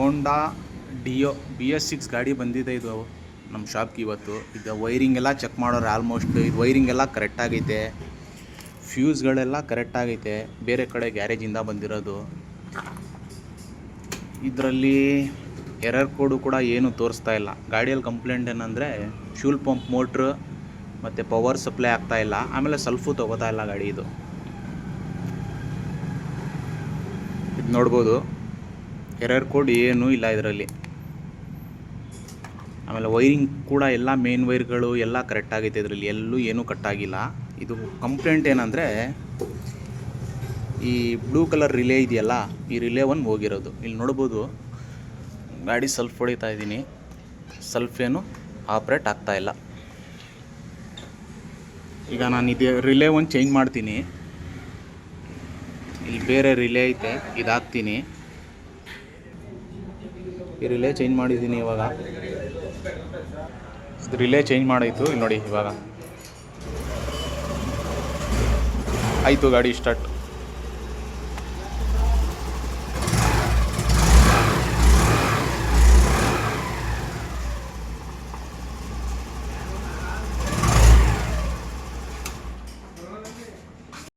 ಹೋಂಡಾ Dio BS6 ಗಾಡಿ ಬಂದಿದೆ ಇದು ನಮ್ಮ ಶಾಪ್ಗೆ ಇವತ್ತು. ಇದು ವೈರಿಂಗ್ ಎಲ್ಲ ಚೆಕ್ ಮಾಡೋರು ಆಲ್ಮೋಸ್ಟ್. ಇದು ವೈರಿಂಗ್ ಎಲ್ಲ ಕರೆಕ್ಟಾಗೈತೆ, ಫ್ಯೂಸ್ಗಳೆಲ್ಲ ಕರೆಕ್ಟಾಗೈತೆ, ಬೇರೆ ಕಡೆ ಗ್ಯಾರೇಜಿಂದ ಬಂದಿರೋದು. ಇದರಲ್ಲಿ ಎರರ್ ಕೋಡು ಕೂಡ ಏನು ತೋರಿಸ್ತಾ ಇಲ್ಲ. ಗಾಡಿಯಲ್ಲಿ ಕಂಪ್ಲೇಂಟ್ ಏನಂದರೆ ಫ್ಯೂಲ್ ಪಂಪ್ ಮೋಟ್ರು ಮತ್ತು ಪವರ್ ಸಪ್ಲೈ ಆಗ್ತಾಯಿಲ್ಲ, ಆಮೇಲೆ ಸಲ್ಫು ತೊಗೋತಾ ಇಲ್ಲ ಗಾಡಿ. ಇದು ನೋಡ್ಬೋದು, ಎರರ್ ಕೋಡ್ ಏನೂ ಇಲ್ಲ ಇದರಲ್ಲಿ. ಆಮೇಲೆ ವೈರಿಂಗ್ ಕೂಡ ಎಲ್ಲ ಮೇನ್ ವೈರ್ಗಳು ಎಲ್ಲ ಕರೆಕ್ಟಾಗೈತೆ, ಇದರಲ್ಲಿ ಎಲ್ಲೂ ಏನೂ ಕಟ್ಟಾಗಿಲ್ಲ. ಇದು ಕಂಪ್ಲೇಂಟ್ ಏನಂದರೆ ಈ ಬ್ಲೂ ಕಲರ್ ರಿಲೇ ಇದೆಯಲ್ಲ, ಈ ರಿಲೇ ಒಂದು ಹೋಗಿರೋದು. ಇಲ್ಲಿ ನೋಡ್ಬೋದು, ಗಾಡಿ ಸಲ್ಫ್ ಹೊಡಿತಾ ಇದ್ದೀನಿ, ಸಲ್ಫ್ ಏನು ಆಪ್ರೇಟ್ ಆಗ್ತಾಯಿಲ್ಲ. ಈಗ ನಾನು ಇದು ರಿಲೇ ಒಂದು ಚೇಂಜ್ ಮಾಡ್ತೀನಿ. ಇಲ್ಲಿ ಬೇರೆ ರಿಲೇ ಐತೆ, ಇದಾಗ್ತೀನಿ. ಈ ರಿಲೇ ಚೇಂಜ್ ಮಾಡಿದ್ದೀನಿ ಇವಾಗ. ರಿಲೇ ಚೇಂಜ್ ಮಾಡಾಯಿತು. ಇಲ್ಲಿ ನೋಡಿ, ಇವಾಗ ಆಯಿತು ಗಾಡಿ ಸ್ಟಾರ್ಟ್.